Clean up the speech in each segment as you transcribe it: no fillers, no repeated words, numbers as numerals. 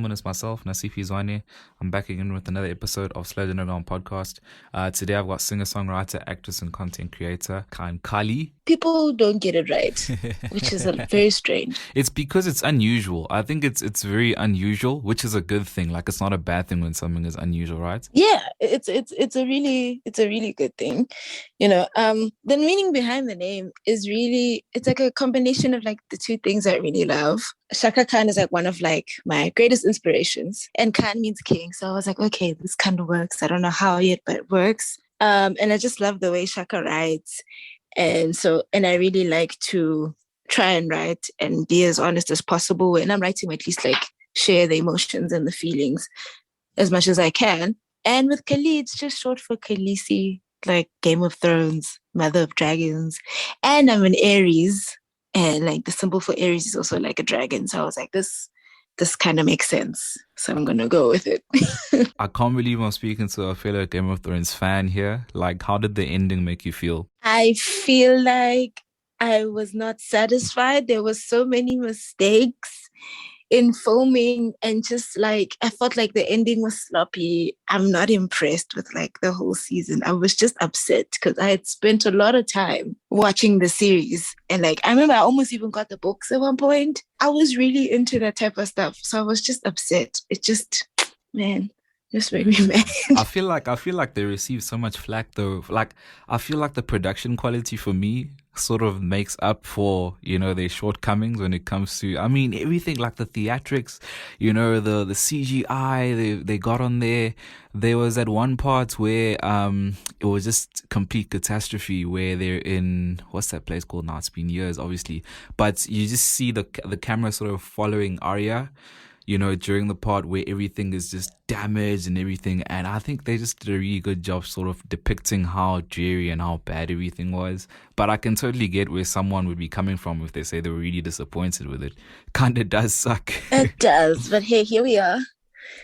known as myself, Nasif Izwane. I'm back again with another episode of Sludge Underground podcast. Today I've got singer-songwriter, actress, and content creator Khan Khalii. People don't get it right, which is very strange. It's because it's unusual. I think it's very unusual, which is a good thing. Like it's not a bad thing when something is unusual, right? Yeah, it's a really good thing. The meaning behind the name is really, it's like a combination of like the two things I really love. Shaka Khan is like one of like my greatest inspirations, and Khan means king. So I was like, okay, this kind of works. I don't know how yet, but it works. And I just love the way Shaka writes. And I really like to try and write and be as honest as possible. When I'm writing, at least like share the emotions and the feelings as much as I can. And with Khalii, it's just short for Khaleesi, like Game of Thrones, Mother of Dragons. And I'm an Aries, and like the symbol for Aries is also like a dragon. So I was like, this kind of makes sense. So I'm gonna go with it. I can't believe I'm speaking to a fellow Game of Thrones fan here. Like, how did the ending make you feel? I feel like I was not satisfied. There was so many mistakes in filming, and just like I felt like the ending was sloppy. I'm not impressed with like the whole season. I was just upset because I had spent a lot of time watching the series, and like I remember I almost even got the books at one point. I was really into that type of stuff, so I was just upset. It just, man, just made me mad. I feel like they receive so much flack though. Like I feel like the production quality for me sort of makes up for, their shortcomings when it comes to, I mean, everything like the theatrics, the CGI they got on there. There was at one part where it was just complete catastrophe where they're in, what's that place called now? It's been years obviously, but you just see the camera sort of following Arya, during the part where everything is just damaged and everything. And I think they just did a really good job sort of depicting how dreary and how bad everything was. But I can totally get where someone would be coming from if they say they were really disappointed with it. Kinda does suck. It does, but hey, here we are.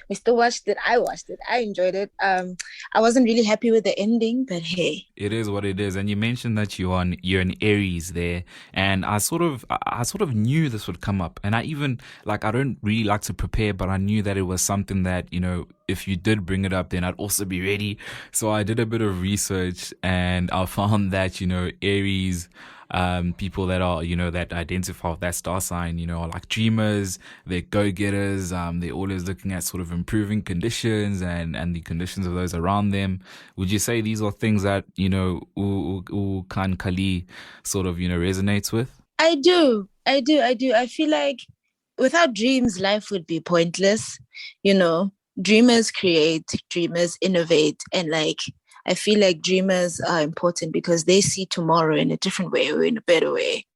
We still watched it. I watched it. I enjoyed it. I wasn't really happy with the ending, but hey. It is what it is. And you mentioned that you're an Aries there, and I sort of knew this would come up. And I even like I don't really like to prepare, but I knew that it was something that, if you did bring it up, then I'd also be ready. So I did a bit of research and I found that, Aries people that are, that identify with that star sign, are like dreamers, they're go-getters, they're always looking at sort of improving conditions and the conditions of those around them. Would you say these are things that, Khan Khalii sort of, resonates with? I do. I feel like without dreams, life would be pointless. You know, Dreamers create, dreamers innovate, and like I feel like dreamers are important because they see tomorrow in a different way or in a better way.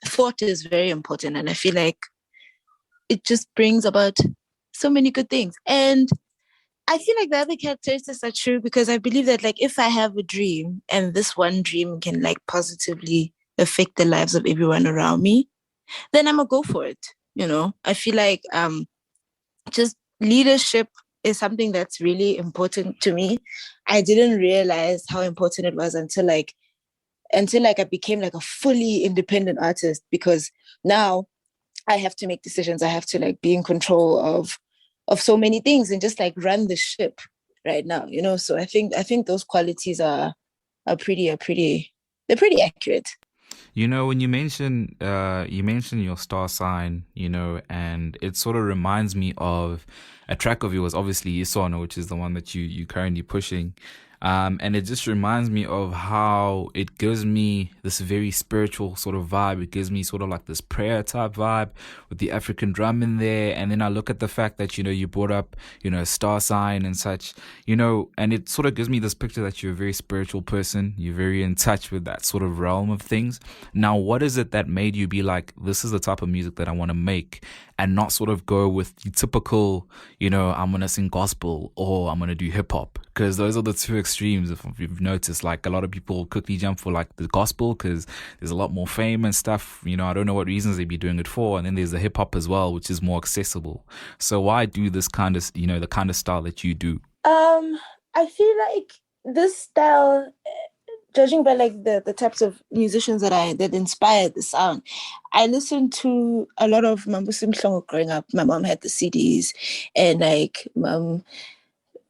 Thought is very important, and I feel like it just brings about so many good things. And I feel like the other characteristics are true because I believe that like if I have a dream and this one dream can like positively affect the lives of everyone around me, then I'm gonna go for it. I feel like just leadership is something that's really important to me. I didn't realize how important it was until I became like a fully independent artist, because now I have to make decisions. I have to like be in control of so many things and just like run the ship right now. So I think those qualities are pretty they're pretty accurate. When you mention your star sign, and it sort of reminds me of a track of yours, obviously ISONO, which is the one that you currently pushing. And it just reminds me of how it gives me this very spiritual sort of vibe. It gives me sort of like this prayer type vibe with the African drum in there. And then I look at the fact that, you brought up, star sign and such, and it sort of gives me this picture that you're a very spiritual person. You're very in touch with that sort of realm of things. Now, what is it that made you be like, this is the type of music that I want to make, and not sort of go with the typical, I'm going to sing gospel or I'm going to do hip hop? Because those are the two extremes. If you've noticed, like a lot of people quickly jump for like the gospel because there's a lot more fame and stuff. I don't know what reasons they'd be doing it for. And then there's the hip hop as well, which is more accessible. So why do this kind of, the kind of style that you do? I feel like this style, judging by like the types of musicians that inspired the sound, I listened to a lot of Mambo Simhlongo growing up. My mom had the CDs, and like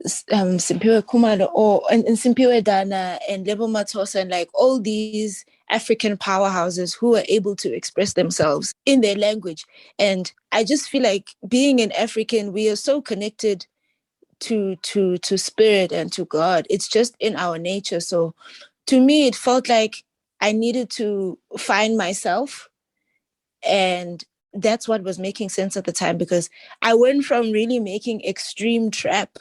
Simpiwe Kumalo and Simpiwe Dana and Lebo Matosa and like all these African powerhouses who were able to express themselves in their language. And I just feel like being an African, we are so connected to spirit and to God. It's just in our nature. So to me, it felt like I needed to find myself, and that's what was making sense at the time, because I went from really making extreme trap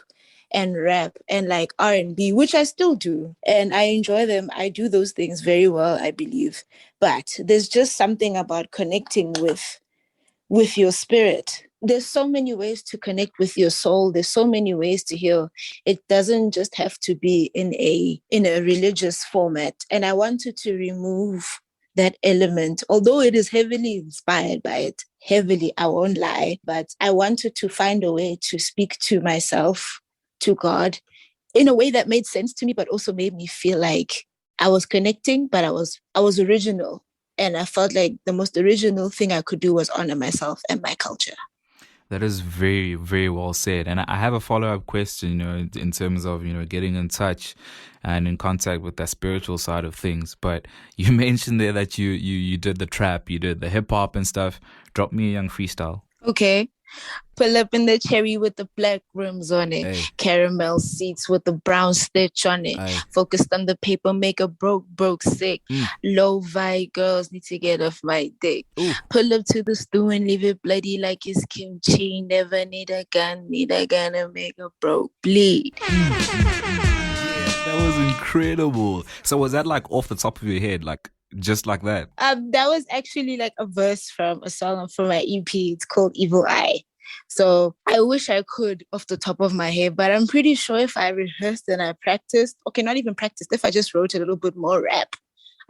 and rap and like R&B, which I still do, and I enjoy them. I do those things very well, I believe. But there's just something about connecting with your spirit. There's so many ways to connect with your soul. There's so many ways to heal. It doesn't just have to be in a religious format. And I wanted to remove that element, although it is heavily inspired by it. Heavily, I won't lie, but I wanted to find a way to speak to myself, to God, in a way that made sense to me, but also made me feel like I was connecting, but I was original. And I felt like the most original thing I could do was honor myself and my culture. That is very, very well said. And I have a follow up question, in terms of, getting in touch and in contact with that spiritual side of things. But you mentioned there that you did the trap, you did the hip hop and stuff. Drop me a young freestyle. Okay. Pull up in the cherry with the black rims on it. Hey, Caramel seats with the brown stitch on it. hey. Focused on the paper, make a broke sick. Mm. Low vibe girls need to get off my dick. Ooh. Pull up to the stew and leave it bloody like it's kimchi. Never need a gun to make a broke bleed. That was incredible. So was that like off the top of your head, like just like that? That was actually like a verse from a song from my EP. It's called Evil Eye. So I wish I could off the top of my head, but I'm pretty sure if I rehearsed and I practiced, okay, not even practiced, if I just wrote a little bit more rap,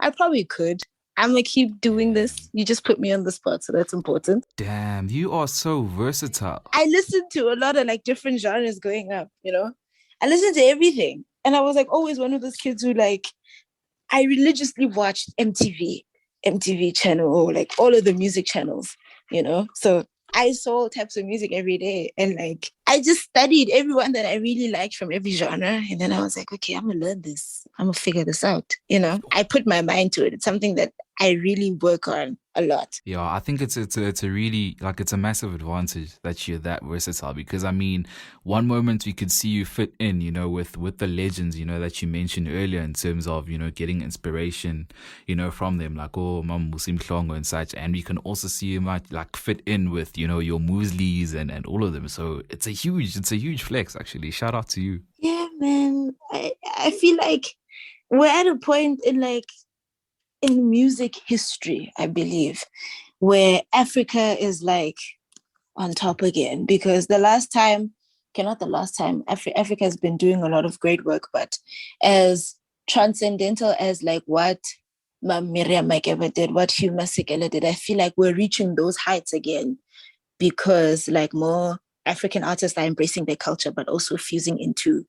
I probably could. I'm gonna keep doing this. You just put me on the spot, so that's important. Damn, you are so versatile. I listened to a lot of like different genres growing up, you know? I listened to everything. And I was like always one of those kids who like I religiously watched MTV channel, or like all of the music channels, you know? So I saw all types of music every day. And like, I just studied everyone that I really liked from every genre. And then I was like, okay, I'm going to learn this. I'm going to figure this out. You know, I put my mind to it. It's something that I really work on a lot. Yeah, I think it's a really, like, it's a massive advantage that you're that versatile, because I mean, one moment we could see you fit in, with the legends, that you mentioned earlier, in terms of, getting inspiration, from them, like, oh, Mam Musim Hlongo and such. And we can also see you might like fit in with, your Muslis and all of them. So it's a huge flex, actually. Shout out to you. Yeah, man. I feel like we're at a point in music history, I believe, where Africa is like on top again. Because the last time, okay, not the last time, Africa has been doing a lot of great work, but as transcendental as like what Miriam Makeba did, what Hugh Masekela did, I feel like we're reaching those heights again, because like more African artists are embracing their culture, but also fusing into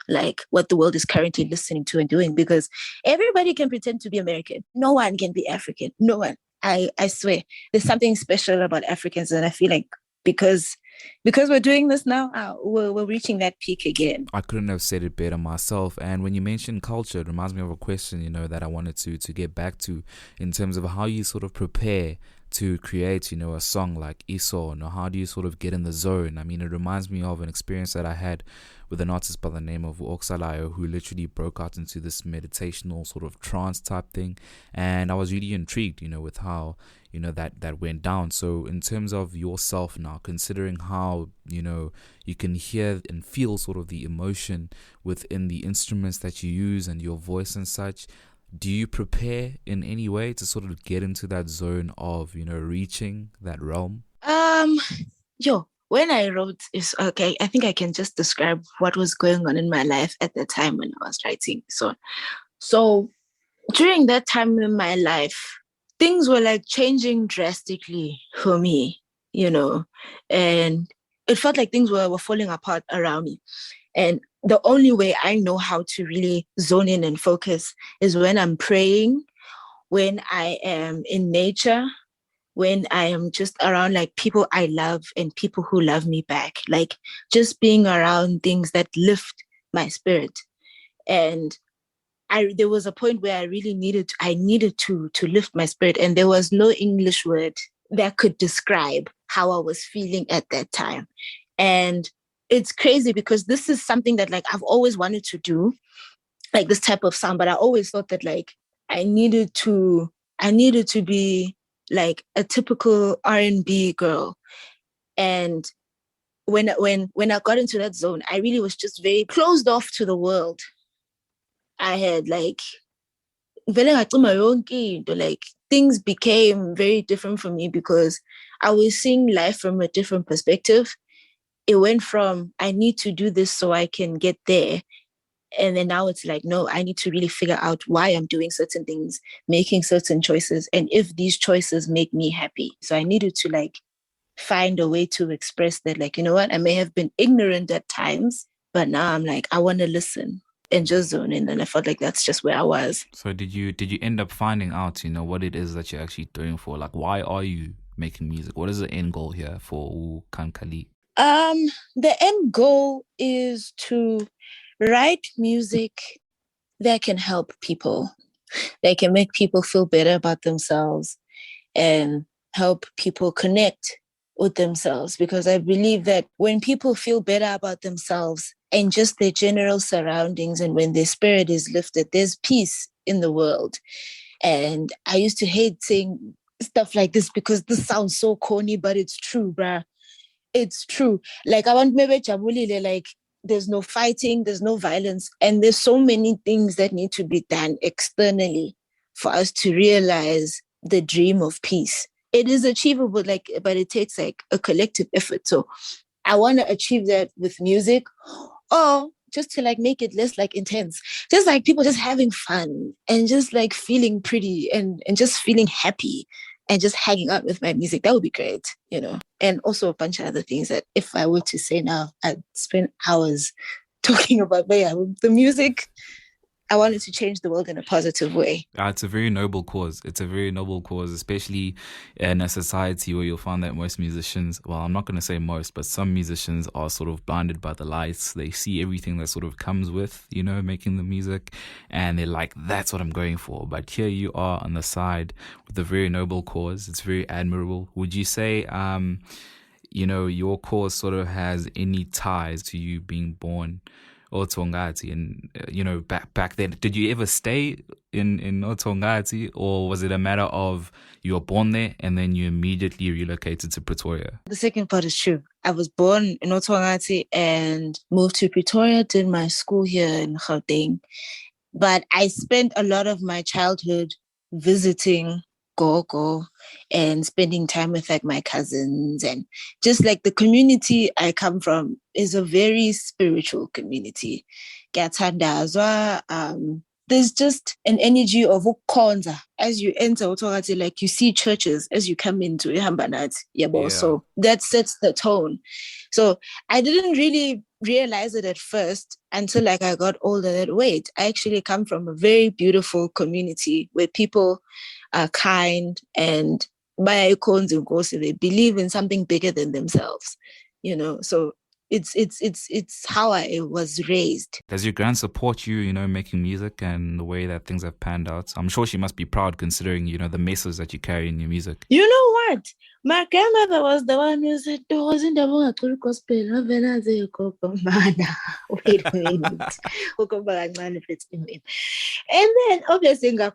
like what the world is currently listening to and doing. Because everybody can pretend to be American. No one can be African. No one. I swear. There's something special about Africans. And I feel like because we're doing this now, we're reaching that peak again. I couldn't have said it better myself. And when you mentioned culture, it reminds me of a question, that I wanted to get back to, in terms of how you sort of prepare to create, a song like ISONO. How do you sort of get in the zone? I mean, it reminds me of an experience that I had with an artist by the name of Oxalayo, who literally broke out into this meditational sort of trance type thing. And I was really intrigued, with how, that went down. So in terms of yourself now, considering how, you can hear and feel sort of the emotion within the instruments that you use and your voice and such, do you prepare in any way to sort of get into that zone of, reaching that realm? When I wrote is okay, I think I can just describe what was going on in my life at the time when I was writing. So during that time in my life, things were like changing drastically for me, and it felt like things were falling apart around me. And the only way I know how to really zone in and focus is when I'm praying, when I am in nature, when I am just around like people I love and people who love me back, like just being around things that lift my spirit. And there was a point where I needed to lift my spirit, and there was no English word that could describe how I was feeling at that time. And it's crazy because this is something that like I've always wanted to do, like this type of sound, but I always thought that like I needed to be like a typical R&B girl. And when I got into that zone, I really was just very closed off to the world. I had like things became very different for me because I was seeing life from a different perspective. It went from I need to do this so I can get there. And then now it's like, no, I need to really figure out why I'm doing certain things, making certain choices, and if these choices make me happy. So I needed to like find a way to express that, like, you know what, I may have been ignorant at times, but now I'm like, I want to listen and just zone in. And I felt like that's just where I was. So did you end up finding out, what it is that you're actually doing for? Like, why are you making music? What is the end goal here for Khan Khalii? The end goal is to write music that can help people, that can make people feel better about themselves and help people connect with themselves. Because I believe that when people feel better about themselves and just their general surroundings, and when their spirit is lifted, there's peace in the world. And I used to hate saying stuff like this because this sounds so corny, but it's true, bruh. It's true. Like I want maybe Jabulile, like there's no fighting, there's no violence, and there's so many things that need to be done externally for us to realize the dream of peace. It is achievable, like, but it takes like a collective effort. So I want to achieve that with music, or just to like make it less like intense, just like people just having fun and just like feeling pretty and just feeling happy and just hanging out with my music. That would be great. And also a bunch of other things that if I were to say now, I'd spend hours talking about. But yeah, the music, I wanted to change the world in a positive way. It's a very noble cause. It's a very noble cause, especially in a society where you'll find that most musicians, well, I'm not going to say most, but some musicians are sort of blinded by the lights. They see everything that sort of comes with, making the music, and they're like, that's what I'm going for. But here you are on the side with a very noble cause. It's very admirable. Would you say, your cause sort of has any ties to you being born Tongaat, and back then, did you ever stay in Tongaat, or was it a matter of you were born there and then you immediately relocated to Pretoria? The second part is true. I was born in Tongaat and moved to Pretoria, did my school here in Gauteng, but I spent a lot of my childhood visiting Gogo and spending time with like my cousins, and just like the community I come from is a very spiritual community. There's just an energy of ukonza as you enter Otogati, like you see churches as you come into Ihambanat. Yeah. So that sets the tone. So I didn't really realize it at first until like I got older that wait, I actually come from a very beautiful community where people are kind and by they believe in something bigger than themselves. So it's how I was raised. Does your grand support you, making music and the way that things have panned out? I'm sure she must be proud considering, the message that you carry in your music. You know what? My grandmother was the one who said, there wasn't a one to gospel. Wait a minute. And then obviously so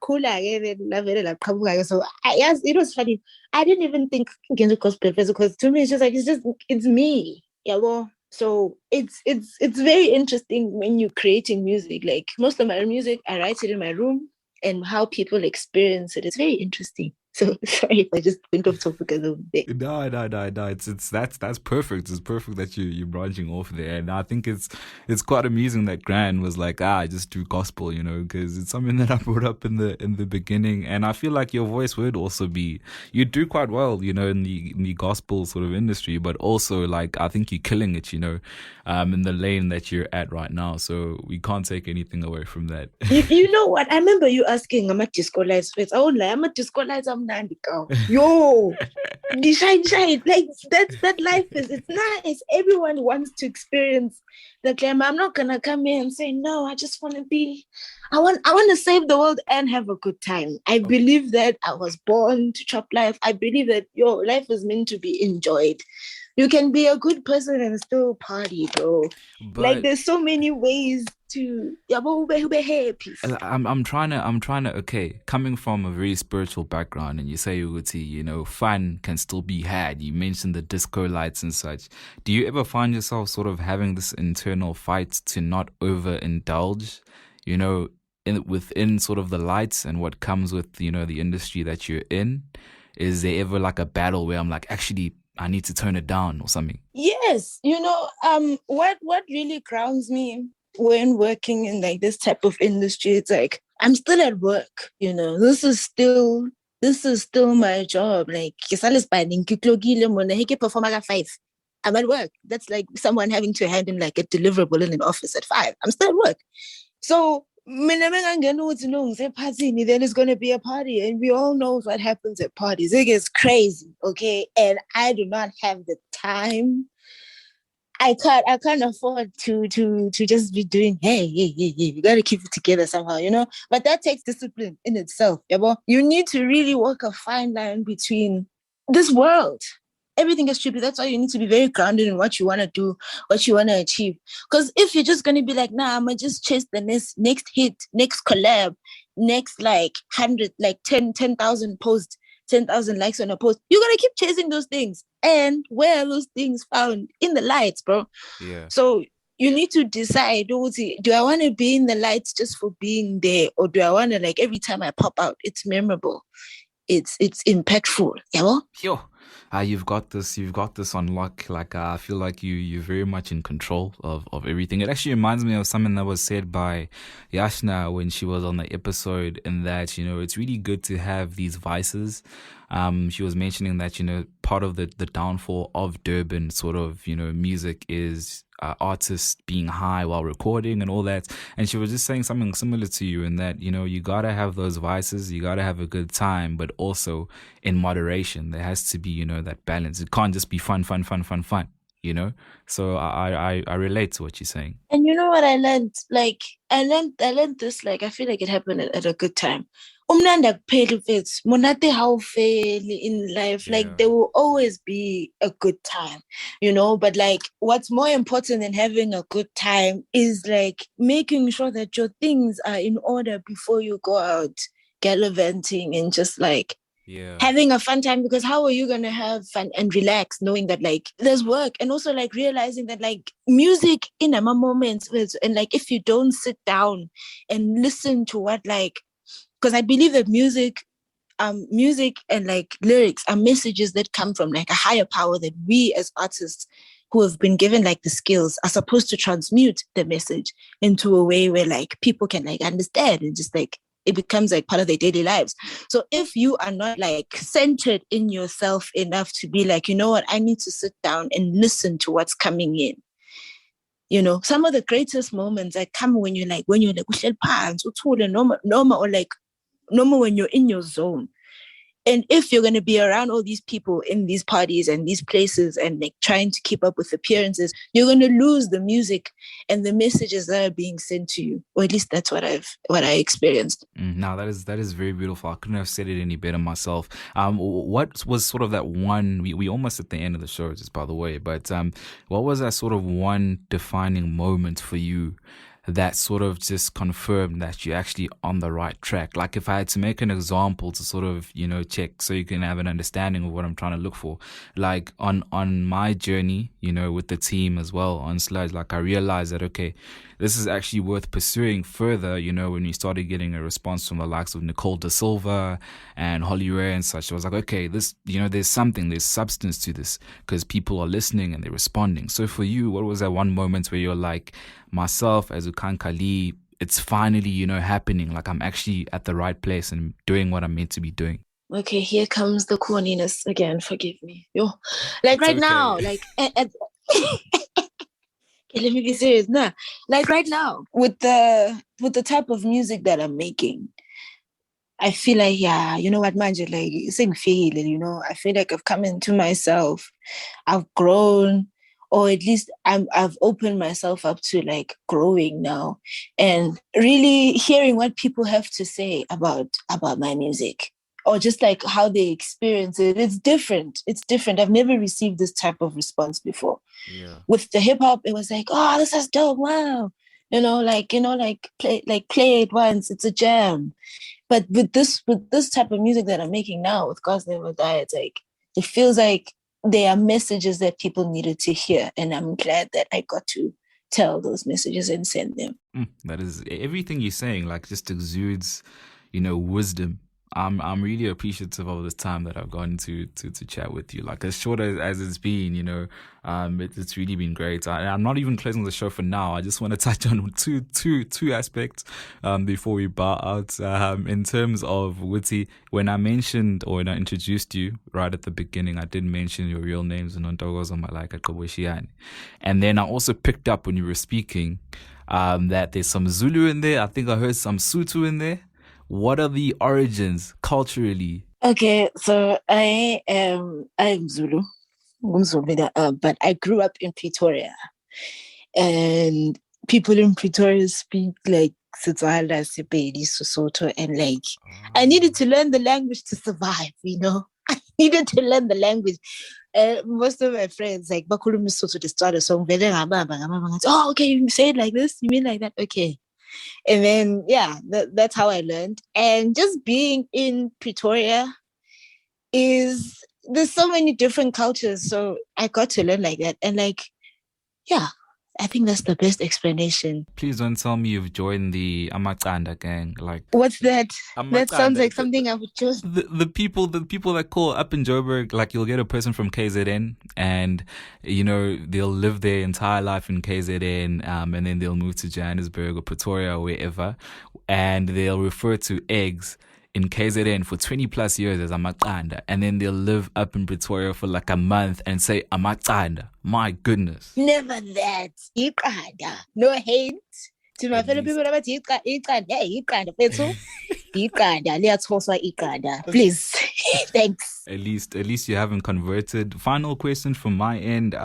yes, it was funny. I didn't even think into gospel because to me it's me. Yeah, well, so it's very interesting when you're creating music. Like most of my music, I write it in my room, and how people experience it is very interesting. So sorry if I just went off topic a little bit. No. It's that's perfect. It's perfect that you're branching off there, and I think it's quite amusing that Gran was like, I just do gospel, because it's something that I brought up in the beginning, and I feel like your voice would also be you do quite well, in the gospel sort of industry, but also like I think you're killing it, in the lane that you're at right now. So we can't take anything away from that. You know what? I remember you asking, I'm a disco lights face. I won't lie, I'm a disco lights, I'm Nandiko. Yo, the shine. Like that life is it's nice. Everyone wants to experience the glamour. I'm not gonna come here and say, no, I just wanna be I want to save the world and have a good time. I believe that I was born to chop life. I believe that your life is meant to be enjoyed. You can be a good person and still party, bro. Like But there's so many ways to yabo ube happy. I'm trying to okay, coming from a very spiritual background and you say Uguti, fun can still be had. You mentioned the disco lights and such. Do you ever find yourself sort of having this internal fight to not overindulge, within sort of the lights and what comes with, the industry that you're in? Is there ever like a battle where I'm like, actually I need to turn it down or something? Yes, what really grounds me when working in like this type of industry, it's like I'm still at work, this is still my job. Like perform at 5. I'm at work. That's like someone having to hand in like a deliverable in an office at 5. I'm still at work. So then it's gonna be a party, and we all know what happens at parties. It gets crazy, okay? And I do not have the time. I can't afford to just be doing hey. You gotta keep it together somehow. But that takes discipline in itself. Yeah, you need to really walk a fine line between this world. Everything is tricky. That's why you need to be very grounded in what you want to do, what you want to achieve. Because if you're just gonna be like, nah, I'm gonna just chase the next hit, next collab, next like 100, like 10,000 posts, 10,000 likes on a post, you're gonna keep chasing those things. And where are those things found? In the lights, bro. Yeah. So you need to decide, do I want to be in the lights just for being there, or do I want to, like, every time I pop out, it's memorable, it's impactful. Yeah. Yo, you've got this on lock. Like I feel like you're very much in control of everything. It actually reminds me of something that was said by Yashna when she was on the episode, in that it's really good to have these vices. She was mentioning that part of the downfall of Durban sort of music is artists being high while recording and all that. And she was just saying something similar to you, in that you gotta have those vices, you gotta have a good time, but also in moderation. There has to be that balance. It can't just be fun, fun, fun, fun, fun. So I relate to what you're saying. And you know what I learned? Like I learned this, like I feel like it happened at a good time. Umnanda kuphela mfethu, monate hawufeli in life. Like Yeah. there will always be a good time, But like what's more important than having a good time is like making sure that your things are in order before you go out gallivanting and just like Yeah. having a fun time. Because how are you going to have fun and relax knowing that like there's work, and also like realizing that like music in a moment and like if you don't sit down and listen to what, like, because I believe that music and like lyrics are messages that come from like a higher power, that we as artists who have been given like the skills are supposed to transmute the message into a way where like people can like understand, and just like it becomes like part of their daily lives. So if you are not like centered in yourself enough to be like, you know what, I need to sit down and listen to what's coming in. Some of the greatest moments like come when you're like uhleli phansi, uthule noma or like normal when you're in your zone. And if you're going to be around all these people in these parties and these places and like trying to keep up with appearances, you're going to lose the music and the messages that are being sent to you. Or at least that's what I experienced. Now that is very beautiful. I couldn't have said it any better myself. What was sort of that one? We almost at the end of the show, just by the way. But what was that sort of one defining moment for you that sort of just confirmed that you're actually on the right track? Like if I had to make an example to sort of check, so you can have an understanding of what I'm trying to look for. Like on my journey, with the team as well on Sludge, like I realized that okay, this is actually worth pursuing further. You know, when we started getting a response from the likes of Nicole Da Silva and Holly Ray and such, I was like, okay, this, you know, there's substance to this because people are listening and they're responding. So for you, what was that one moment where you're like, myself as a Khan Khalii, it's finally, you know, happening. Like I'm actually at the right place and doing what I'm meant to be doing. Okay, here comes the corniness again. Forgive me. Yo, like It's right okay. now, like okay, let me be serious. Nah, like right now, with the type of music that I'm making, I feel like, yeah, you know what, manje, like sing feel, you know, I feel like I've come into myself, I've grown, or at least I've opened myself up to like growing now and really hearing what people have to say about my music or just like how they experience it. It's different. It's different. I've never received this type of response before. Yeah. With the hip hop, it was like, oh, this is dope. Wow. Like play it once. It's a jam. But with this type of music that I'm making now, with God's Never Die, it's like it feels like there are messages that people needed to hear, and I'm glad that I got to tell those messages and send them. That is everything you're saying, like just exudes, you know, wisdom. I'm really appreciative of this time that I've gone to chat with you. Like as short as it's been, you know, it's really been great. I'm not even closing the show for now. I just want to touch on two aspects before we bow out. In terms of Witty, when I mentioned or when I introduced you right at the beginning, I did mention your real names and Ontogozo Malaika Koboshiani. And then I also picked up when you were speaking that there's some Zulu in there. I think I heard some Sutu in there. What are the origins culturally? Okay, so I'm Zulu, but I grew up in Pretoria, and people in Pretoria speak like Setswana, Sepedi, Sesotho, and like I needed to learn the language to survive. You know, I needed to learn the language. Most of my friends like Bakulu Misoto to start a song. Oh, okay, you say it like this. You mean like that? Okay. And then, yeah, that's how I learned. And just being in Pretoria there's so many different cultures. So I got to learn like that. And like, yeah, I think that's the best explanation. Please don't tell me you've joined the Amakanda gang. Like, What's that? That sounds Amakanda, like something I would choose. the people that call up in Joburg, like you'll get a person from KZN and you know they'll live their entire life in KZN, and then they'll move to Johannesburg or Pretoria or wherever, and they'll refer to eggs in KZN for 20 plus years as Amakanda, and then they'll live up in Pretoria for like a month and say Amakanda. My goodness. Never that. Iqanda. No hate to my fellow people about Iqanda. Please. Thanks. At least you haven't converted. Final question from my end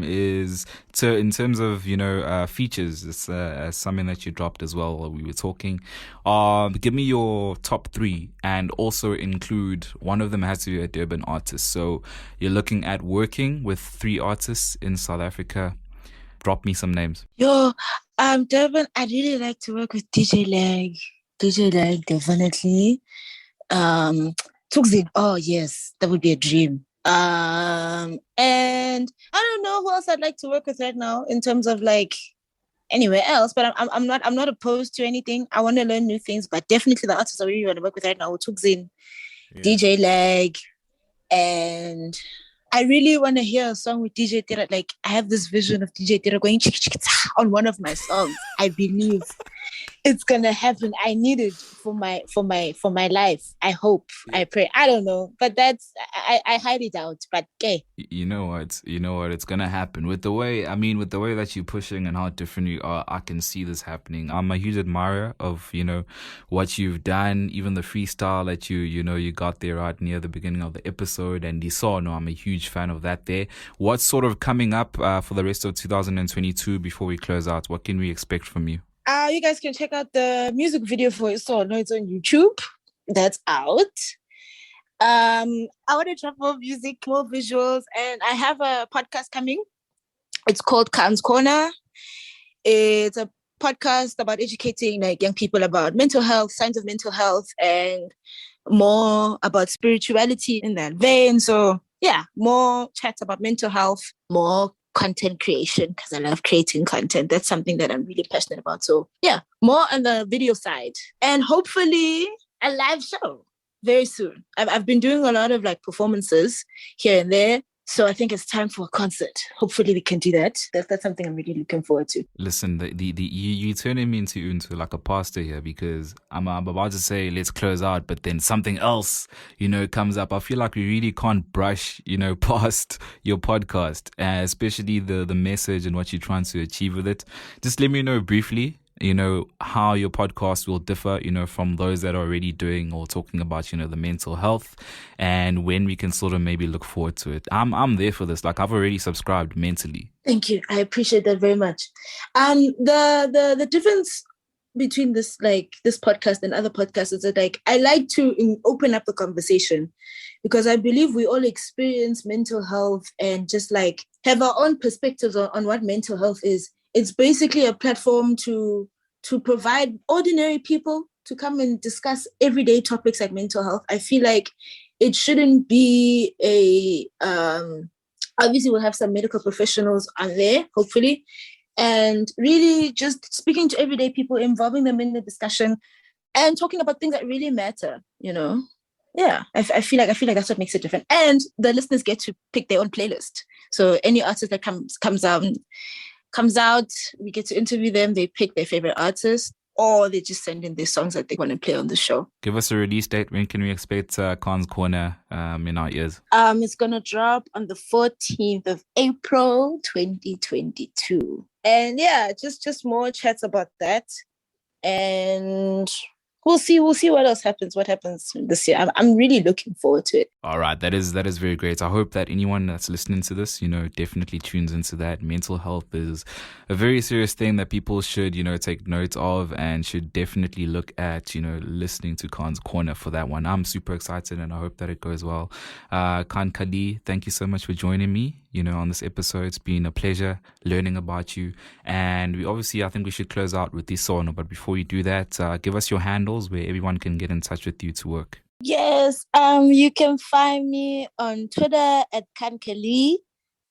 is in terms of, you know, features. It's something that you dropped as well while we were talking. Give me your top three and also include one of them has to be a Durban artist. So you're looking at working with 3 artists in South Africa. Drop me some names. Yo, Durban, I'd really like to work with DJ Lag. DJ Lag, definitely. Tuxin, oh yes, that would be a dream. And I don't know who else I'd like to work with right now in terms of like anywhere else, but I'm not opposed to anything. I want to learn new things, but definitely the artists I really want to work with right now, Tuxin, DJ Lag, and I really want to hear a song with DJ Tira. Like I have this vision of DJ Tira going on one of my songs. I believe it's gonna happen. I need it for my life. I hope. I pray. I don't know, but that's I highly doubt. But okay. You know what? It's gonna happen with the way. I mean, with the way that you're pushing and how different you are. I can see this happening. I'm a huge admirer of what you've done. Even the freestyle that you got there right near the beginning of the episode, and ISONO. I'm a huge fan of that. There. What's sort of coming up for the rest of 2022 before we close out? What can we expect from you? You guys can check out the music video for ISONO. It's on YouTube. That's out. I want to drop more music, more visuals, and I have a podcast coming. It's called Khan's Corner. It's a podcast about educating like young people about mental health, signs of mental health, and more about spirituality in that vein. So yeah, more chats about mental health, more content creation because I love creating content. That's something that I'm really passionate about. So yeah, more on the video side and hopefully a live show very soon. I've been doing a lot of like performances here and there. So I think it's time for a concert. Hopefully we can do that. That's something I'm really looking forward to. Listen, you turning me into like a pastor here because I'm about to say let's close out, but then something else, comes up. I feel like we really can't brush, past your podcast, especially the message and what you're trying to achieve with it. Just let me know briefly, how your podcast will differ, from those that are already doing or talking about, the mental health, and when we can sort of maybe look forward to it. I'm there for this. Like I've already subscribed mentally. Thank you. I appreciate that very much. The difference between this podcast and other podcasts is that like I like to open up the conversation because I believe we all experience mental health and just like have our own perspectives on what mental health is. It's basically a platform to provide ordinary people to come and discuss everyday topics like mental health. I feel like it shouldn't be obviously we'll have some medical professionals on there, hopefully, and really just speaking to everyday people, involving them in the discussion and talking about things that really matter, Yeah, I feel like that's what makes it different. And the listeners get to pick their own playlist. So any artist that comes out, we get to interview them, they pick their favorite artist, or they just send in their songs that they want to play on the show. Give us a release date. When can we expect Khan's Corner in our ears? It's going to drop on the 14th of April, 2022. And yeah, just more chats about that. And we'll see what else happens. What happens this year? I'm really looking forward to it. All right, that is very great. I hope that anyone that's listening to this, definitely tunes into that. Mental health is a very serious thing that people should, take note of and should definitely look at, listening to Khan's Corner for that one. I'm super excited and I hope that it goes well. Khan Khalii, thank you so much for joining me, on this episode. It's been a pleasure learning about you. And I think we should close out with ISONO. But before you do that, give us your handles where everyone can get in touch with you to work. Yes, you can find me on Twitter at Khan Khalii.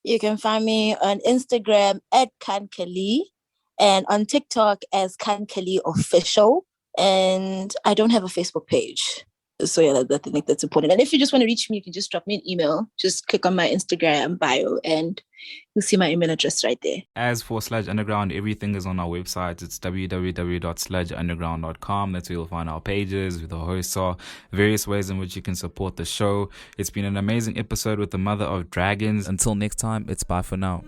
You can find me on Instagram at Khan Khalii and on TikTok as Khan Khalii Official. And I don't have a Facebook page. So yeah, I think that's important. And if you just want to reach me, you can just drop me an email. Just click on my Instagram bio and you'll see my email address right there. As for Sludge Underground, everything is on our website. It's www.sludgeunderground.com. That's where you'll find our pages, who the hosts are, various ways in which you can support the show. It's been an amazing episode with the Mother of Dragons. Until next time, it's bye for now.